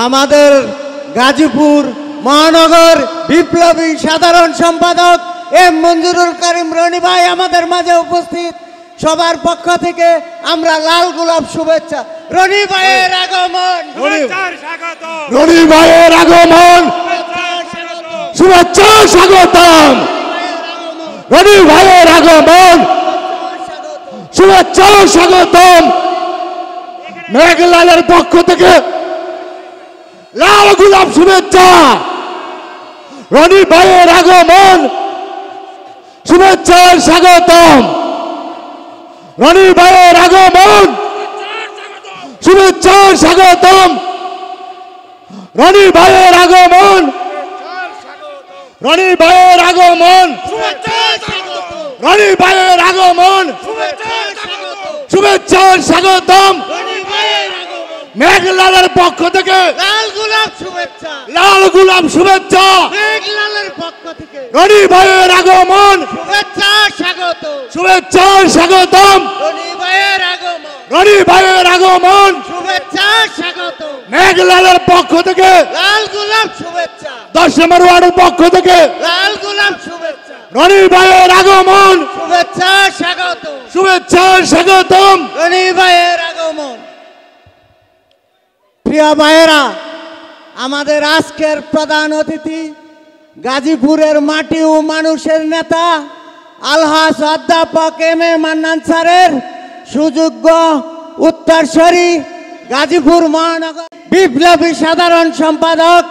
আমাদের গাজীপুর মহানগর বিপ্লবী সাধারণ সম্পাদক এম মঞ্জুরুল করিম রনি ভাই আমাদের মাঝে উপস্থিত। সবার পক্ষ থেকে আমরা লাল গোলাপ শুভেচ্ছা। রনি ভাইয়ের আগমন, রনি ভাইয়ের আগমন, শুভেচ্ছা স্বাগতম। রনি ভাইয়ের আগমন, শুভেচ্ছা স্বাগতম। মেঘলালের পক্ষ থেকে লাল গোলাপ শুভেচ্ছা। রনি ভাইয়ের আগমন, শুভেচ্ছা স্বাগতম। রনি ভাইয়ের আগমন, শুভেচ্ছা স্বাগতম। রনি ভাইয়ের আগমন, রনি ভাইয়ের আগমন, রনি ভাইয়ের আগমন, শুভেচ্ছা স্বাগতম। মেঘলালের পক্ষ থেকে লাল গোলাপ শুভেচ্ছা, লাল গোলাপ শুভেচ্ছা। মেঘলালের পক্ষ থেকে রনি ভাইয়ের আগমন, শুভেচ্ছা স্বাগত, শুভেচ্ছা স্বাগতম। রনি ভাইয়ের আগমন, রনি ভাইয়ের আগমন, শুভেচ্ছা স্বাগত, মেঘলালের পক্ষ থেকে লাল গোলাপ শুভেচ্ছা, 10 নম্বর ওয়ার্ডের পক্ষ থেকে লাল গোলাপ শুভেচ্ছা, রনি ভাইয়ের আগমন, শুভেচ্ছা স্বাগত, শুভেচ্ছা স্বাগতম। রনি ভাইয়ের আগমন। প্রিয় ভাইয়েরা, আমাদের আজকের প্রধান অতিথি গাজীপুরের মাটি ও মানুষের নেতা আলহাজ অধ্যাপক এম এ মান্নান স্যারের সুযোগ্য উত্তরসূরি গাজীপুর মহানগর বিপ্লবী সাধারণ সম্পাদক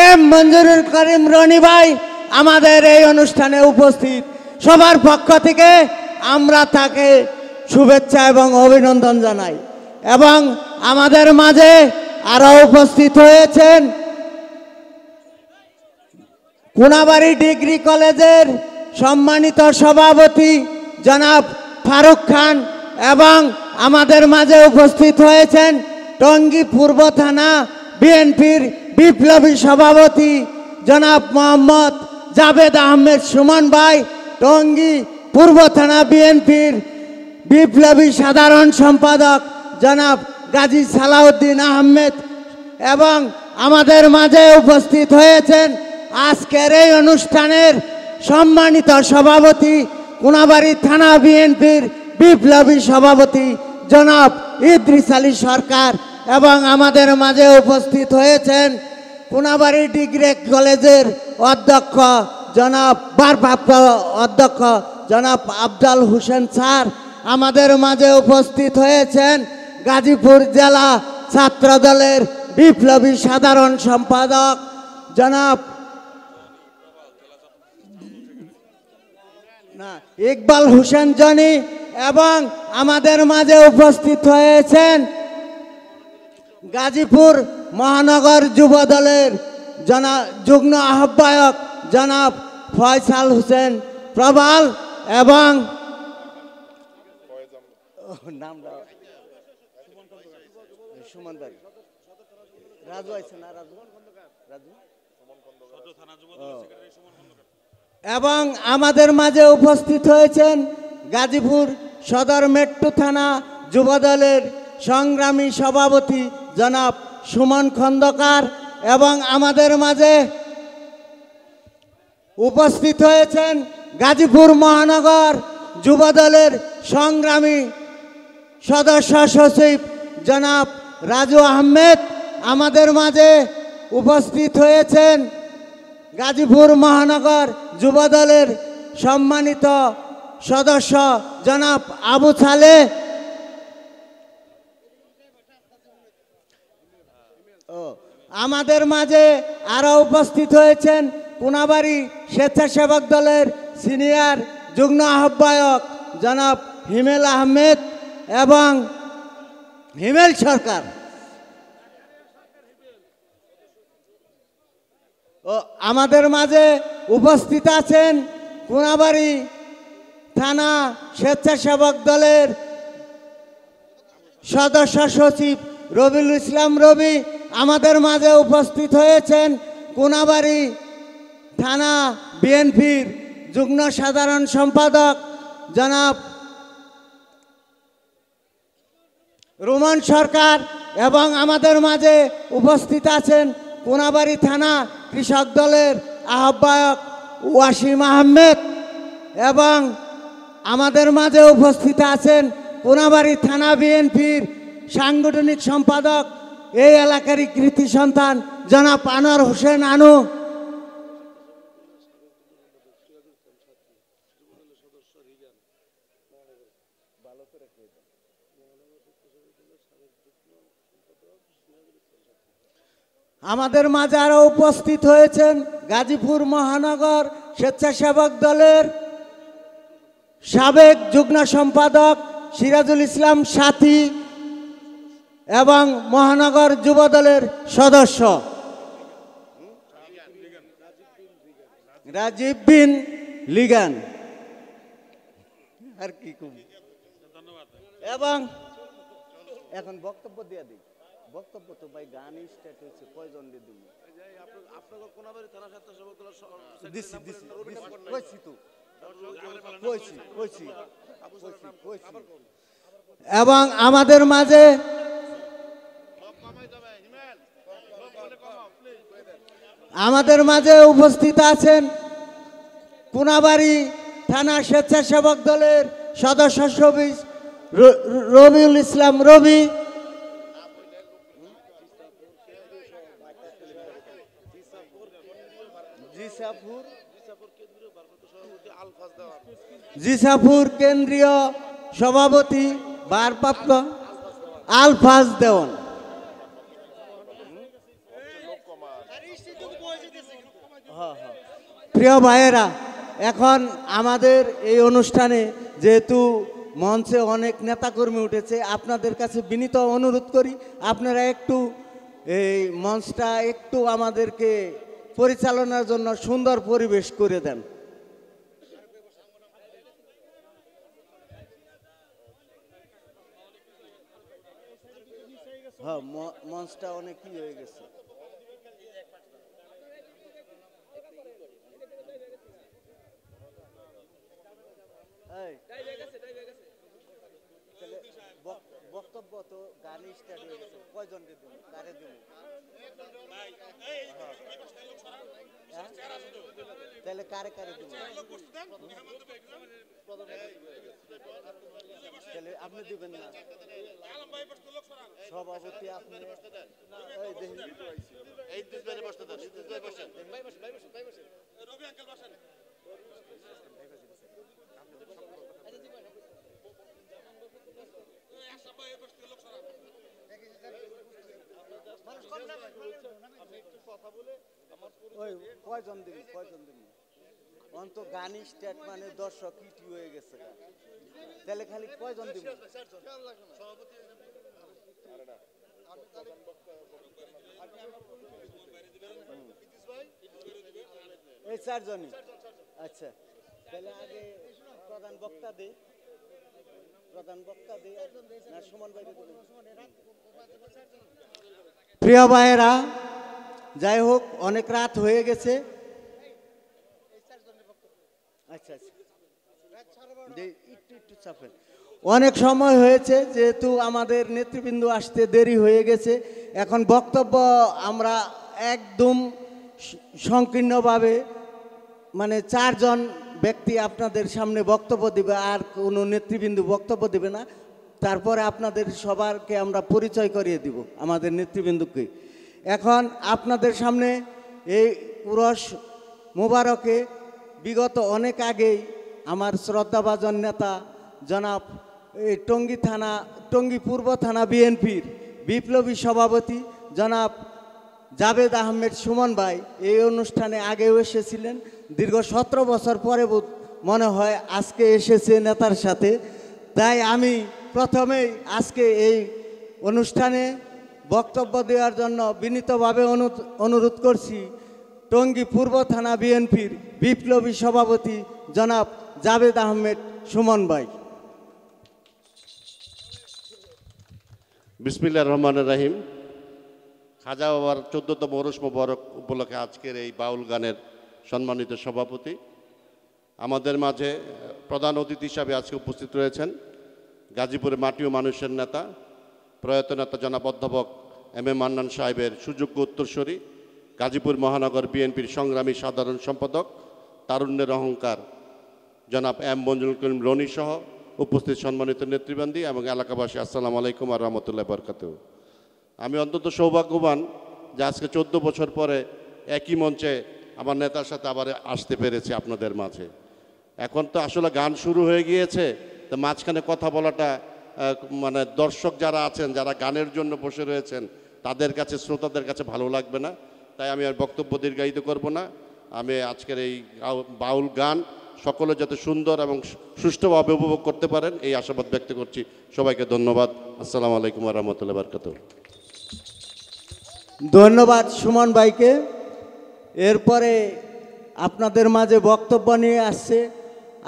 এম মঞ্জুরুল করিম রনি ভাই আমাদের এই অনুষ্ঠানে উপস্থিত। সবার পক্ষ থেকে আমরা তাকে শুভেচ্ছা এবং অভিনন্দন জানাই। এবং আমাদের মাঝে আরও উপস্থিত হয়েছেন কোনাবাড়ি ডিগ্রি কলেজের সম্মানিত সভাপতি জনাব ফারুক খান এবং আমাদের মাঝে উপস্থিত হয়েছেন টঙ্গী পূর্ব থানা বিএনপির বিপ্লবী সভাপতি জনাব মোহাম্মদ জাভেদ আহমেদ সুমন ভাই, টঙ্গী পূর্ব থানা বিএনপির বিপ্লবী সাধারণ সম্পাদক জনাব গাজী সালাউদ্দিন আহমেদ এবং আমাদের মাঝে উপস্থিত হয়েছেন আজকের এই অনুষ্ঠানের সম্মানিত সভাপতি কোনাবাড়ি থানা বিএনপির বিপ্লবী সভাপতি জনাব ইদ্রিস আলী সরকার এবং আমাদের মাঝে উপস্থিত হয়েছেন কোনাবাড়ি ডিগ্রি কলেজের অধ্যক্ষ জনাব ভারপ্রাপ্ত অধ্যক্ষ জনাব আফজাল হোসেন স্যার। আমাদের মাঝে উপস্থিত হয়েছেন গাজীপুর জেলা ছাত্র দলের বিপ্লবী সাধারণ সম্পাদক জনাব ইকবাল হোসেন জনি এবং আমাদের মাঝে উপস্থিত হয়েছেন গাজীপুর মহানগর যুব দলের যুগ্ম আহ্বায়ক জনাব ফয়সাল হোসেন প্রবাল এবং এবং আমাদের মাঝে উপস্থিত হয়েছেন গাজীপুর সদর মেট্রো থানা যুবদলের সংগ্রামী সভাপতি জনাব সুমন খন্দকার এবং আমাদের মাঝে উপস্থিত হয়েছেন গাজীপুর মহানগর যুবদলের সংগ্রামী সদস্য সচিব জনাব রাজু আহমেদ। আমাদের মাঝে উপস্থিত হয়েছেন গাজীপুর মহানগর যুবদলের সম্মানিত সদস্য জনাব আবু সালে আমাদের মাঝে আরও উপস্থিত হয়েছেন কোনাবাড়ি স্বেচ্ছাসেবক দলের সিনিয়র যুগ্ম আহ্বায়ক জনাব হিমেল আহমেদ এবং হিমেল সরকার। আমাদের মাঝে উপস্থিত আছেন কোনাবাড়ি থানা স্বেচ্ছাসেবক দলের সদস্য সচিব রবিউল ইসলাম রবি। আমাদের মাঝে উপস্থিত হয়েছেন কোনাবাড়ি থানা বিএনপির যুগ্ম সাধারণ সম্পাদক জনাব রুমন সরকার এবং আমাদের মাঝে উপস্থিত আছেন কোনাবাড়ি থানা কৃষক দলের আহ্বায়ক ওয়াসিম আহমেদ এবং আমাদের মাঝে উপস্থিত আছেন কোনাবাড়ি থানা বিএনপির সাংগঠনিক সম্পাদক এই এলাকারই কৃতি সন্তান জনাব আনোয়ার হোসেন আনু। আমাদের মাঝে আরও উপস্থিত হয়েছেন গাজীপুর মহানগর স্বেচ্ছাসেবক দলের সাবেক যুগ্ম সম্পাদক সিরাজুল ইসলাম সাথী এবং মহানগর যুব দলের সদস্য রাজীব বিন লিগান আর কি এবং এখন বক্তব্য দিয়ে দিই। বক্তব্য তো ভাই গান স্টার্ট হয়েছে কয়জন দিয়ে দিন এবং আমাদের মাঝে উপস্থিত আছেন কোনাবাড়ি থানা স্বেচ্ছাসেবক দলের সদস্য সচিব রবিউল ইসলাম রবি, জিসাপুর কেন্দ্রীয় সভাপতি ভারপ্রাপ্ত আলফাজ দেওয়ান। প্রিয় ভাইয়েরা, এখন আমাদের এই অনুষ্ঠানে যেহেতু মঞ্চে অনেক নেতাকর্মী উঠেছে, আপনাদের কাছে বিনীত অনুরোধ করি আপনারা একটু এই মঞ্চটা একটু আমাদেরকে পরিচালনার জন্য সুন্দর পরিবেশ করে দেন। হ্যাঁ, মঞ্চটা অনেক কি হয়ে গেছে। বক্তব্য তো গান স্টার্ট হয়ে গেছে, কয়জন কারে দিন তাহলে কারে কারে দিন তাহলে আপনি দিবেন না সভাপতি আপনি কয়জন দিন অন্ত গান স্টার্ট মানে দর্শক ইটি হয়ে গেছে, তাহলে খালি কয়জন দিব? এই চারজনই। আচ্ছা, তাহলে আগে প্রধান বক্তা দে না সুমন ভাই? প্রিয় ভাইয়েরা, যাই হোক অনেক রাত হয়ে গেছে। আচ্ছা একটু চাপেন, অনেক সময় হয়েছে, যেহেতু আমাদের নেতৃবৃন্দ আসতে দেরি হয়ে গেছে। এখন বক্তব্য আমরা একদম সংকীর্ণভাবে মানে চারজন ব্যক্তি আপনাদের সামনে বক্তব্য দিবে, আর কোনো নেতৃবৃন্দ বক্তব্য দিবে না। তারপরে আপনাদের সবারকে আমরা পরিচয় করিয়ে দিব আমাদের নেতৃবৃন্দকে। এখন আপনাদের সামনে এই উরস মোবারকে বিগত অনেক আগেই আমার শ্রদ্ধাভাজন নেতা জনাব এই টঙ্গী পূর্ব থানা বিএনপির বিপ্লবী সভাপতি জনাব জাবেদ আহমেদ সুমন ভাই এই অনুষ্ঠানে আগেও এসেছিলেন। দীর্ঘ 17 বছর পরে মনে হয় আজকে এসেছে নেতার সাথে। তাই আমি প্রথমেই আজকে এই অনুষ্ঠানে বক্তব্য দেওয়ার জন্য বিনীতভাবে অনুরোধ করছি টঙ্গী পূর্ব থানা বিএনপির বিপ্লবী সভাপতি জনাব জাবেদ আহমেদ সুমন ভাই। বিসমিল্লাহির রহমানির রহিম। খাজা বাবার 14তম ওরস মোবারক উপলক্ষে আজকের এই বাউল গানের সম্মানিত সভাপতি আমাদের মাঝে প্রধান অতিথি হিসাবে আজকে উপস্থিত রয়েছেন গাজীপুরের মাটি ও মানুষের নেতা প্রয়াত নেতা জনাব অধ্যাপক এম এ মান্নান সাহেবের সুযোগ্য উত্তরসূরি, গাজীপুর মহানগর বিএনপির সংগ্রামী সাধারণ সম্পাদক, তারুণ্যের অহংকার জনাব এম মঞ্জুরুল করিম রনি সহ উপস্থিত সম্মানিত নেতৃবৃন্দ এবং এলাকাবাসী, আসসালামু আলাইকুম ওয়া রাহমাতুল্লাহি ওয়া বারাকাতুহু। আমি অত্যন্ত সৌভাগ্যবান যে আজকে 14 বছর পরে একই মঞ্চে আমার নেতার সাথে আবার আসতে পেরেছি আপনাদের মাঝে। এখন তো আসলে গান শুরু হয়ে গিয়েছে, তো মাঝখানে কথা বলাটা মানে দর্শক যারা আছেন, যারা গানের জন্য বসে রয়েছেন, তাদের কাছে, শ্রোতাদের কাছে ভালো লাগবে না। তাই আমি আর বক্তব্য দীর্ঘায়িত করব না। আমি আজকের এই বাউল গান সকলে যাতে সুন্দর এবং সুষ্ঠুভাবে উপভোগ করতে পারেন এই আশাবাদ ব্যক্ত করছি। সবাইকে ধন্যবাদ। আসসালামু আলাইকুম ওয়া রাহমাতুল্লাহি ওয়া বারাকাতুহু। ধন্যবাদ সুমন ভাইকে। এরপরে আপনাদের মাঝে বক্তব্য নিয়ে আসছে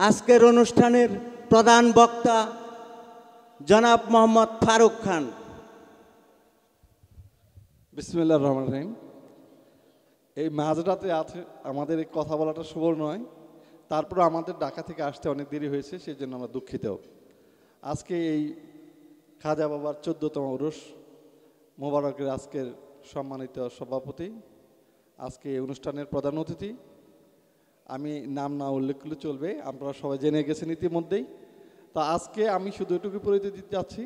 আজকের অনুষ্ঠানের প্রধান বক্তা জনাব মোহাম্মদ ফারুক খান। বিসমিল্লাহির রহমানির রহিম। এই মাঝরাতে আছে আমাদের এই কথা বলাটা সুবর্ণ নয়, তারপর আমাদের ঢাকা থেকে আসতে অনেক দেরি হয়েছে, সেই জন্য আমরা দুঃখিত। আজকে এই খাজা বাবার 14তম উরুস মোবারকের আজকের সম্মানিত সভাপতি, আজকে এই অনুষ্ঠানের প্রধান অতিথি, আমি নাম না উল্লেখ করলে চলবে, আপনারা সবাই জেনে গেছেন ইতিমধ্যেই। তা আজকে আমি শুধু এটুকু পরিচয় দিতে যাচ্ছি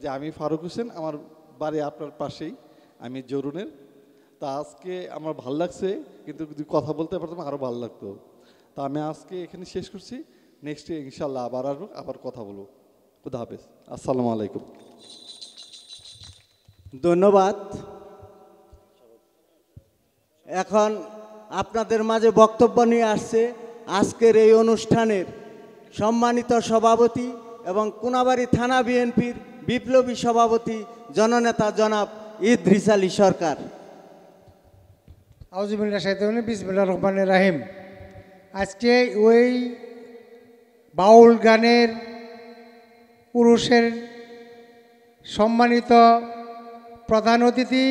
যে আমি ফারুক হোসেন, আমার বাড়ি আপনার পাশেই, আমি জরুনের। তা আজকে আমার ভাল লাগছে, কিন্তু যদি কথা বলতে পারতাম আরও ভালো লাগতো। তা আমি আজকে এখানে শেষ করছি, নেক্সটে ইনশাল্লাহ আবার আসবো, আবার কথা বলবো। খুদা হাফেজ, আসসালামু আলাইকুম। ধন্যবাদ। এখন আপনাদের মাঝে বক্তব্য নিয়ে আসছে আজকের এই অনুষ্ঠানের সম্মানিত সভাপতি এবং কোনাবাড়ী থানা বিএনপির বিপ্লবী সভাপতি জননেতা জনাব ইদ্রিস আলী সরকার। আউযুবিল্লাহি শাইতানির বিসমিল্লাহির রহমানির রহিম। আজকে ওই বাউল গানের উরুসের সম্মানিত প্রধান অতিথি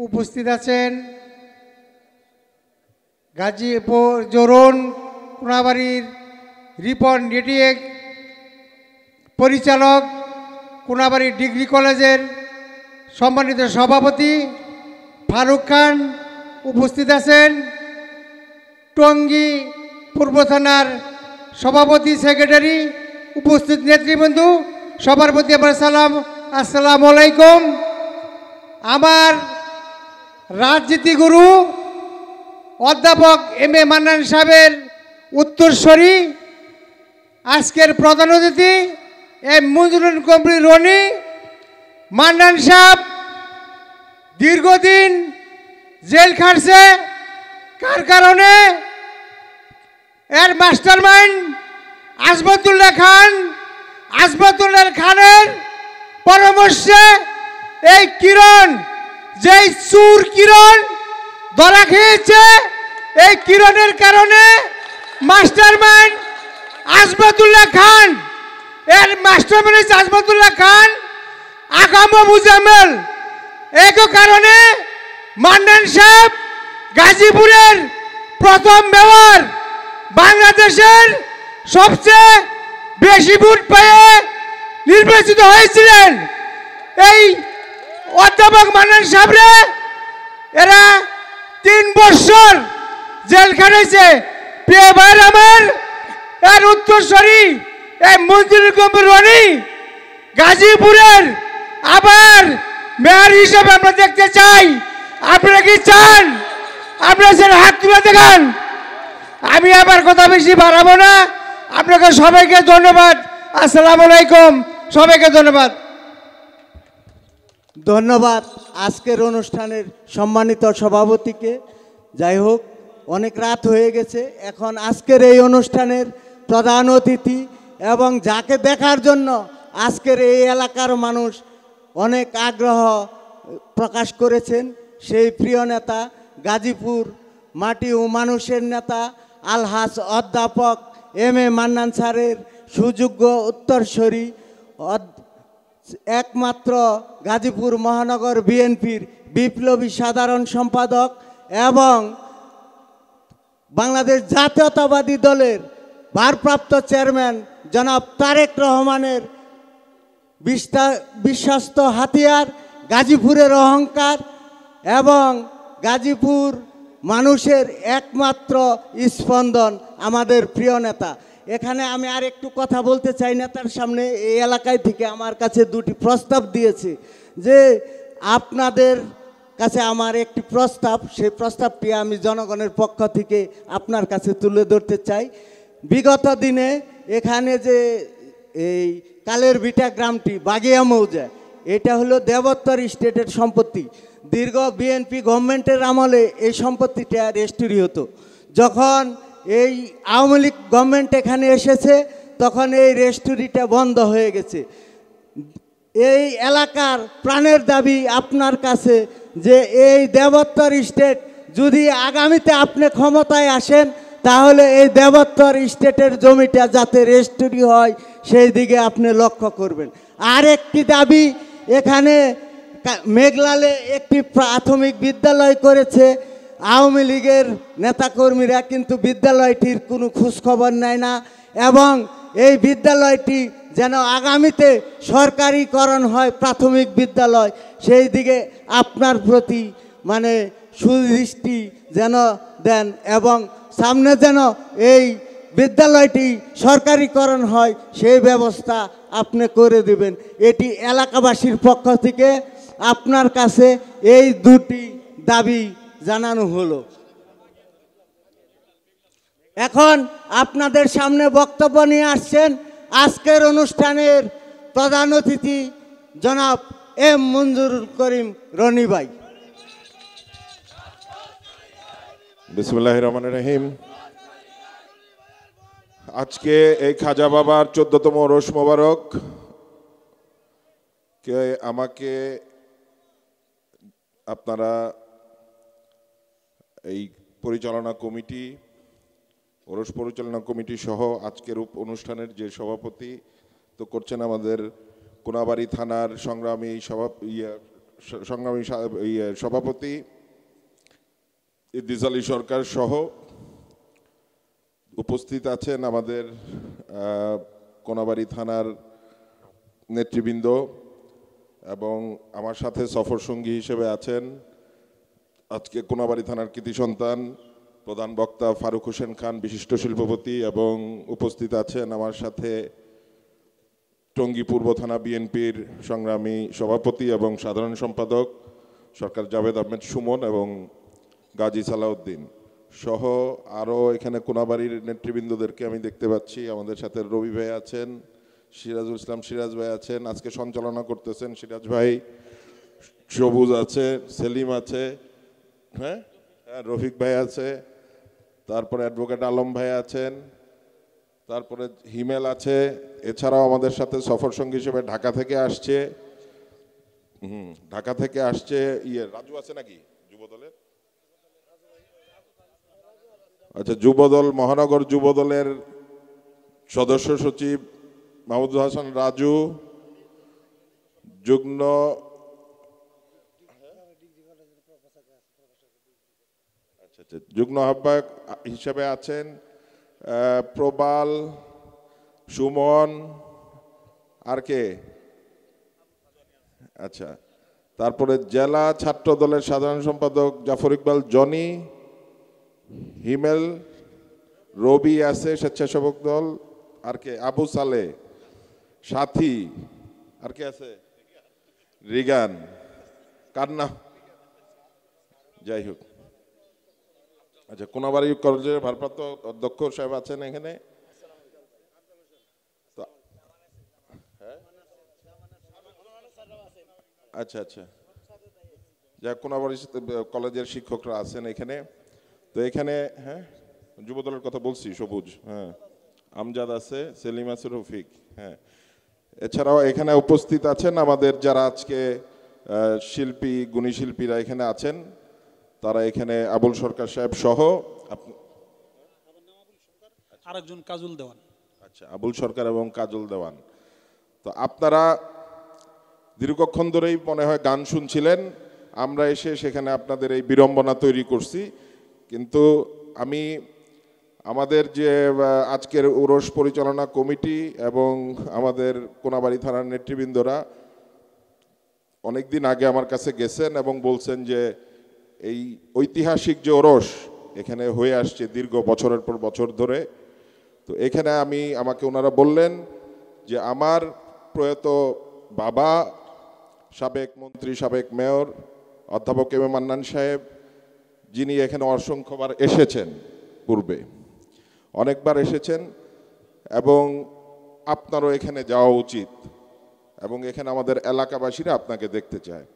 উপস্থিত আছেন গাজীপুর জোরন কোনাবাড়ির রিপন ডিটিএক পরিচালক, কোনাবাড়ি ডিগ্রি কলেজের সম্মানিত সভাপতি ফারুক খান উপস্থিত আছেন, টঙ্গী পূর্ব থানার সভাপতি সেক্রেটারি, উপস্থিত নেতৃবৃন্দ, সবার প্রতি আমার সালাম, আসসালামু আলাইকুম। আমার রাজনীতি গুরু অধ্যাপক এম এ মান্নান সাহেবের উত্তরসূরি, আজকের প্রধান অতিথি এম মঞ্জুরুল করিম রনি। মান্নান সাহেব দীর্ঘদিন জেল খাটছে, কার কারণে? এর মাস্টারমাইন্ড আজমতুল্লাহ খান। আজমতুল্লাহ খানের পরামর্শে এই কিরণ, যেই চুর কিরণ ধরা খেয়েছে, এই কিরণের কারণে মাস্টারমাইন্ড আজমতুল্লাহ খান, এর মাস্টারমাইন্ড আজমতুল্লাহ খান, আগাম মুজাম্মেল। এই কারণে মান্নান সাহেব গাজীপুরের প্রথম মেয়র, বাংলাদেশের সবচেয়ে বেশি ভোট পেয়ে নির্বাচিত হয়েছিলেন। এই অধ্যাপক মান্নান সাহেবরে এরা 3 বছর জেল খাটাইছে। প্রিয় ভাইয়ের আমার, এর উত্তরসূরি এই মঞ্জুরুল করিম রনি গাজীপুরের আবার মেয়র হিসেবে আমরা দেখতে চাই। আপনারা কি চান? আপনারা সেটা হাত তুলে দেখান। আমি আবার কথা বেশি বাড়াবো না। আপনাকে সবাইকে ধন্যবাদ। আসসালামু আলাইকুম, সবাইকে ধন্যবাদ। ধন্যবাদ আজকের অনুষ্ঠানের সম্মানিত সভাপতিকে। যাই হোক, অনেক রাত হয়ে গেছে, এখন আজকের এই অনুষ্ঠানের প্রধান অতিথি এবং যাকে দেখার জন্য আজকের এই এলাকার মানুষ অনেক আগ্রহ প্রকাশ করেছেন, সেই প্রিয় নেতা, গাজীপুর মাটি ও মানুষের নেতা আলহাজ অধ্যাপক এম এ মান্নান স্যারের সুযোগ্য উত্তরসূরি, একমাত্র গাজীপুর মহানগর বিএনপির বিপ্লবী সাধারণ সম্পাদক এবং বাংলাদেশ জাতীয়তাবাদী দলের ভারপ্রাপ্ত চেয়ারম্যান জনাব তারেক রহমানের বিশ্বস্ত হাতিয়ার, গাজীপুরের অহংকার এবং গাজীপুর মানুষের একমাত্র স্পন্দন আমাদের প্রিয় নেতা। এখানে আমি আর একটু কথা বলতে চাই নেতার সামনে। এই এলাকায় থেকে আমার কাছে দুটি প্রস্তাব দিয়েছে যে আপনাদের কাছে আমার একটি প্রস্তাব, সেই প্রস্তাবটি আমি জনগণের পক্ষ থেকে আপনার কাছে তুলে ধরতে চাই। বিগত দিনে এখানে যে এই কালের ভিটা গ্রামটি বাগিয়া মৌজা, এটা হলো দেবোত্তর স্টেটের সম্পত্তি। দীর্ঘ বিএনপি গভর্নমেন্টের আমলে এই সম্পত্তিটা রেজিস্ট্রি হতো। যখন এই আওয়ামী লীগ গভর্নমেন্ট এখানে এসেছে তখন এই রেজিস্ট্রিটা বন্ধ হয়ে গেছে। এই এলাকার প্রাণের দাবি আপনার কাছে যে এই দেবোত্তর স্টেট যদি আগামীতে আপনি ক্ষমতায় আসেন তাহলে এই দেবোত্তর স্টেটের জমিটা যাতে রেজিস্ট্রি হয় সেই দিকে আপনি লক্ষ্য করবেন। আর একটি দাবি, এখানে মেঘলালে একটি প্রাথমিক বিদ্যালয় করেছে আওয়ামী লীগের নেতাকর্মীরা, কিন্তু বিদ্যালয়টির কোনো খোঁজখবর নেয় না এবং এই বিদ্যালয়টি যেন আগামীতে সরকারিকরণ হয় প্রাথমিক বিদ্যালয়, সেই দিকে আপনার প্রতি মানে সুদৃষ্টি যেন দেন এবং সামনে যেন এই বিদ্যালয়টি সরকারিকরণ হয় সেই ব্যবস্থা আপনি করে দিবেন। এটি এলাকাবাসীর পক্ষ থেকে আপনার কাছে এই দুটি দাবি জানানো হলো। এখন আপনাদের সামনে বক্তব্য নিয়ে আসছেন আজকের অনুষ্ঠানের প্রধান অতিথি জনাব এম মঞ্জুরুল করিম রনি ভাই। বিসমিল্লাহির রহমানির রহিম। আজকে এই খাজা বাবার 14তম ওরস মোবারক কে আমাকে আপনারা এই পরিচালনা কমিটি, ওরস পরিচালনা কমিটি সহ আজকের অনুষ্ঠানের যে সভাপতি তো করছেন আমাদের কোনাবাড়ি থানার সংগ্রামী সভাপতি ইদ্রিস আলী সরকার সহ উপস্থিত আছেন আমাদের কোনাবাড়ি থানার নেতৃবৃন্দ এবং আমার সাথে সফর সঙ্গী হিসেবে আছেন আজকে কোনাবাড়ি থানার কৃতি সন্তান প্রধান বক্তা ফারুক হোসেন খান বিশিষ্ট শিল্পপতি এবং উপস্থিত আছেন আমার সাথে টঙ্গী পূর্ব থানা বিএনপির সংগ্রামী সভাপতি এবং সাধারণ সম্পাদক সরকার জাভেদ আহমেদ সুমন এবং গাজী সালাউদ্দিন সহ আরও এখানে কোনাবাড়ির নেতৃবৃন্দদেরকে আমি দেখতে পাচ্ছি। আমাদের সাথে রবি ভাই আছেন, সিরাজুল ইসলাম সিরাজ ভাই আছেন, আজকে সঞ্চালনা করতেছেন সিরাজ ভাই, সবুজ আছে, সেলিম আছে, হ্যাঁ রফিক ভাই আছে, তারপরে অ্যাডভোকেট আলম ভাই আছেন, তারপরে হিমেল আছে। এছাড়াও আমাদের সাথে সফর সঙ্গী হিসেবে ঢাকা থেকে আসছে রাজু আছে নাকি যুবদলের? আচ্ছা, যুবদল মহানগর যুবদলের সদস্য সচিব মাহমুদুল হাসান রাজু, যুগ্ম যুগ্ম আহ্বায়ক হিসেবে আছেন প্রবাল, সুমন, আর কে? আচ্ছা, তারপরে জেলা ছাত্র দলের সাধারণ সম্পাদক জাফর ইকবাল জনি, হিমেল, রবি আছে স্বেচ্ছাসেবক দল, আর কে? আবু সালে, সাথী, আর কে আছে? রিগান, কান্না, যাই হোক। আচ্ছা, কোনাবাড়ি কলেজের ভারপ্রাপ্ত অধ্যক্ষ সাহেব আছেন এখানে। আচ্ছা আচ্ছা, যা কোনাবাড়ি কলেজের শিক্ষকরা আছেন এখানে। তো এখানে হ্যাঁ যুবদলের কথা বলছি, সবুজ, হ্যাঁ আমজাদ আছে, সেলিম আছে, রফিক, হ্যাঁ। এছাড়াও এখানে উপস্থিত আছেন আমাদের যারা আজকে শিল্পী গুণী শিল্পীরা এখানে আছেন, তারা এখানে আবুল সরকার সাহেব সহ আরেকজন কাজল দেওয়ান। আচ্ছা, আবুল সরকার এবং কাজল দেওয়ান। তো আপনারা দীর্ঘক্ষণ ধরেই মনে হয় গান শুনছিলেন, আমরা এসে সেখানে আপনাদের এই বিড়ম্বনা তৈরি করছি। কিন্তু আমি আমাদের যে আজকের উরস পরিচালনা কমিটি এবং আমাদের কোনাবাড়ি থানার নেতৃবৃন্দরা অনেক দিন আগে আমার কাছে গেছেন এবং বলছেন যে এই ঐতিহাসিক যে ওরস এখানে হয়ে আসছে দীর্ঘ বছরের পর বছর ধরে, তো এখানে আমাকে ওনারা বললেন যে আমার প্রয়াত বাবা সাবেক মন্ত্রী সাবেক মেয়র অধ্যাপক এম এ মান্নান সাহেব, যিনি এখানে অসংখ্যবার এসেছেন, পূর্বে অনেকবার এসেছেন এবং আপনারও এখানে যাওয়া উচিত এবং এখানে আমাদের এলাকাবাসীরা আপনাকে দেখতে চায়।